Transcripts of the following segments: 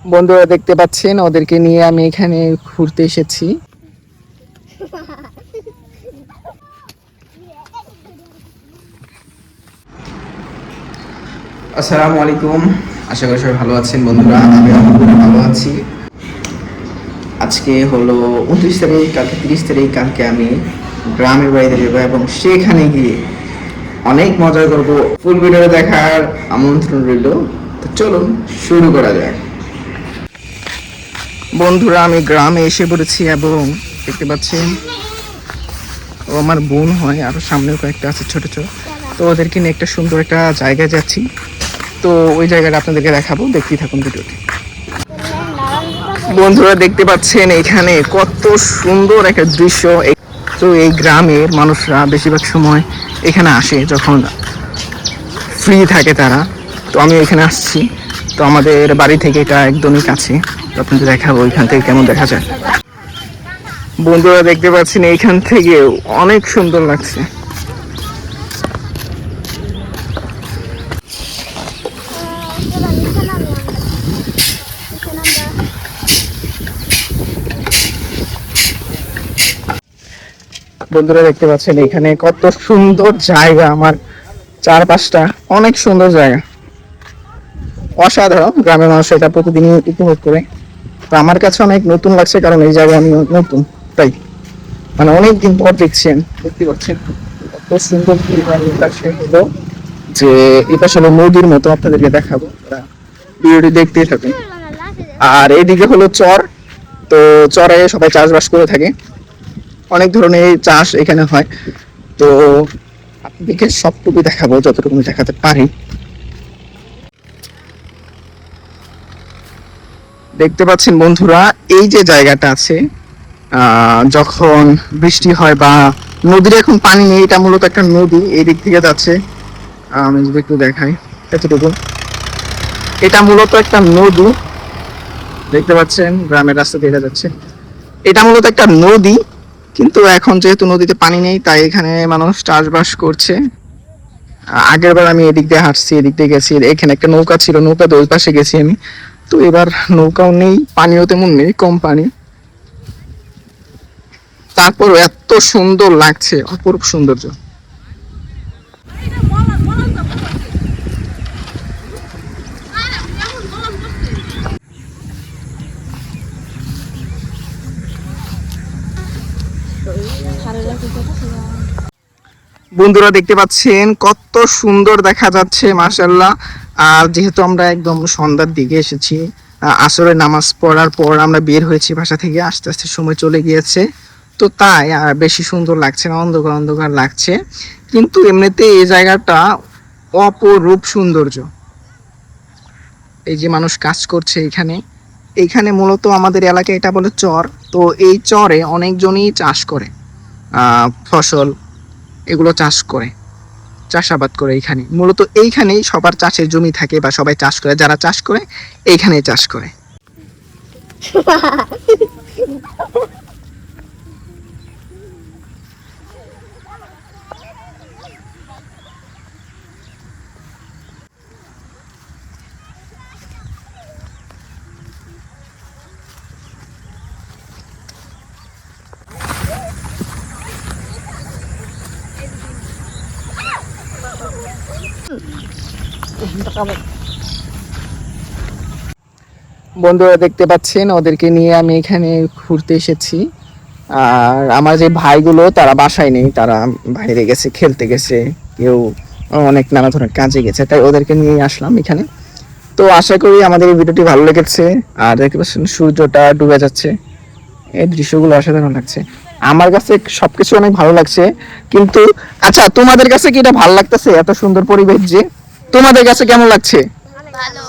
বন্ধুরা দেখতে পাচ্ছেন ওদেরকে নিয়ে আমি এখানে ঘুরতে এসেছি। আসসালামু আলাইকুম, আশা করি সবাই ভালো আছেন। বন্ধুরা আমি ভালো আছি। আজকে হলো 29 তারিখ, কালকে 30 তারিখ। কালকে আমি গ্রামের বাড়িতে যাবো এবং সেখানে গিয়ে অনেক মজা করব। ফুল ভিডিও দেখার আমন্ত্রণ রইল। তো চলুন শুরু করা যাক। বন্ধুরা আমি গ্রামে এসে পড়েছি এবং দেখতে পাচ্ছেন ও আমার বোন হয়, আরো সামনেও কয়েকটা আছে ছোট ছোট। তো ওদেরকে নিয়ে একটা সুন্দর একটা জায়গায় যাচ্ছি। তো ওই জায়গাটা আপনাদেরকে দেখাবো, দেখতেই থাকুন ভিডিওটি। বন্ধুরা দেখতে পাচ্ছেন এখানে কত সুন্দর একটা দৃশ্য। তো এই গ্রামের মানুষরা বেশিরভাগ সময় এখানে আসে যখন ফ্রি থাকে তারা। তো আমি এখানে আসছি, তো আমাদের বাড়ি থেকে এটা একদমই কাছে। তো আপনাদের দেখাবো ওইখান থেকে কেমন দেখা যায়। বন্ধুরা দেখতে পাচ্ছেন এইখান থেকে অনেক সুন্দর লাগছে। বন্ধুরা দেখতে পাচ্ছেন এখানে কত সুন্দর জায়গা, আমার চারপাশটা অনেক সুন্দর জায়গা, অসাধারণ। গ্রামের মানুষ এটা প্রতিদিনই উপভোগ করে। তো আমার কাছে অনেক নতুন লাগছে, কারণ এই জায়গায় আমি নতুন, তাই মানে অনেকদিন পর দেখছেন। দেখতে পাচ্ছেন কত সুন্দর হলো যে এটা আসলে নদীর মতো। আপনাদেরকে দেখাবো, ভিডিওটি দেখতেই থাকুন। আর এইদিকে হলো চর। তো চরে সবাই চাষবাস করে থাকে, অনেক ধরনের চাষ এখানে হয়। তো আপনাদেরকে সবটুকু দেখাবো যতটুকু দেখাতে পারি। দেখতে পাচ্ছেন বন্ধুরা এই যে জায়গাটা আছে, যখন বৃষ্টি হয় বা নদীর এখন পানি নেই, এটা মূলত একটা নদী এই দিক থেকে যাচ্ছে। আমি যদি একটু দেখাই এতটুকু, এটা মূলত একটা নদী। দেখতে পাচ্ছেন গ্রামের রাস্তা দেখা যাচ্ছে, এটা মূলত একটা নদী। কিন্তু এখন যেহেতু নদীতে পানি নেই, তাই এখানে মানুষ চাষবাস করছে। আগের বার আমি এদিক দিয়ে হাঁটছি, এদিক দিয়ে গেছি, এখানে একটা নৌকা ছিল, নৌকাতে ওই পাশে গেছি আমি। তো এবার নৌকাও নেই, পানিও তেমন নেই, কম পানি। তারপর এত সুন্দর লাগছে, অপরূপ সৌন্দর্য। বন্ধুরা দেখতে পাচ্ছেন কত সুন্দর দেখা যাচ্ছে, মাশাআল্লাহ। আর যেহেতু আমরা একদম সন্ধ্যার দিকে এসেছি, আসরের নামাজ পড়ার পর আমরা বের হয়েছি বাসা থেকে, আস্তে আস্তে সময় চলে গিয়েছে। তো তাই আর বেশি সুন্দর লাগছে না, অন্ধকার অন্ধকার লাগছে। কিন্তু এমনিতে এই জায়গাটা অপরূপ সৌন্দর্য। এই যে মানুষ কাজ করছে এখানে, এইখানে মূলত আমাদের এলাকায় এটা বলে চর। তো এই চরে অনেকজনই চাষ করে, ফসল এগুলো চাষ করে, চাষাবাদ করে। এইখানে মূলত এইখানেই সবার চাষের জমি থাকে বা সবাই চাষ করে, যারা চাষ করে এইখানেই চাষ করে। বন্ধুরা দেখতে পাচ্ছেন ওদেরকে নিয়ে আমি এখানে ঘুরতে এসেছি। আর আমার যে ভাইগুলো তারা বাসায় নেই, তারা বাইরে গেছে, খেলতে গেছে, কেউ অনেক নানা ধরনের কাজে গেছে, তাই ওদেরকে নিয়ে আসলাম এখানে। তো আশা করি আমাদের এই ভিডিওটি ভালো লেগেছে। আর দেখতে পাচ্ছেন সূর্যটা ডুবে যাচ্ছে, এই দৃশ্যগুলো অসাধারণ লাগছে। আমার কাছে সবকিছু অনেক ভালো লাগছে, কিন্তু আচ্ছা তোমাদের কাছে কি এটা ভালো লাগতেছে? এত সুন্দর পরিবেশ যে তোমাদের কাছে কেমন লাগছে? ভালো।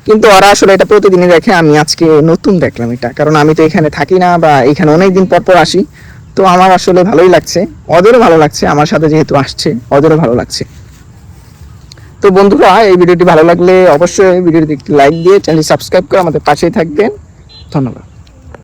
কিন্তু ওরা আসলে এটা প্রতিদিনই দেখে, আমি আজকে নতুন দেখলাম এটা, কারণ আমি তো এখানে থাকি না বা এখানে অনেকদিন পর পর আসি। তো আমার আসলে ভালোই লাগছে, ওদেরও ভালো লাগছে, আমার সাথে যেহেতু আসছে ওদেরও ভালো লাগছে। তো বন্ধুরা এই ভিডিওটি ভালো লাগলে অবশ্যই ভিডিওটি লাইক দিয়ে চ্যানেল সাবস্ক্রাইব করে আমাদের পাশেই থাকবেন। ধন্যবাদ।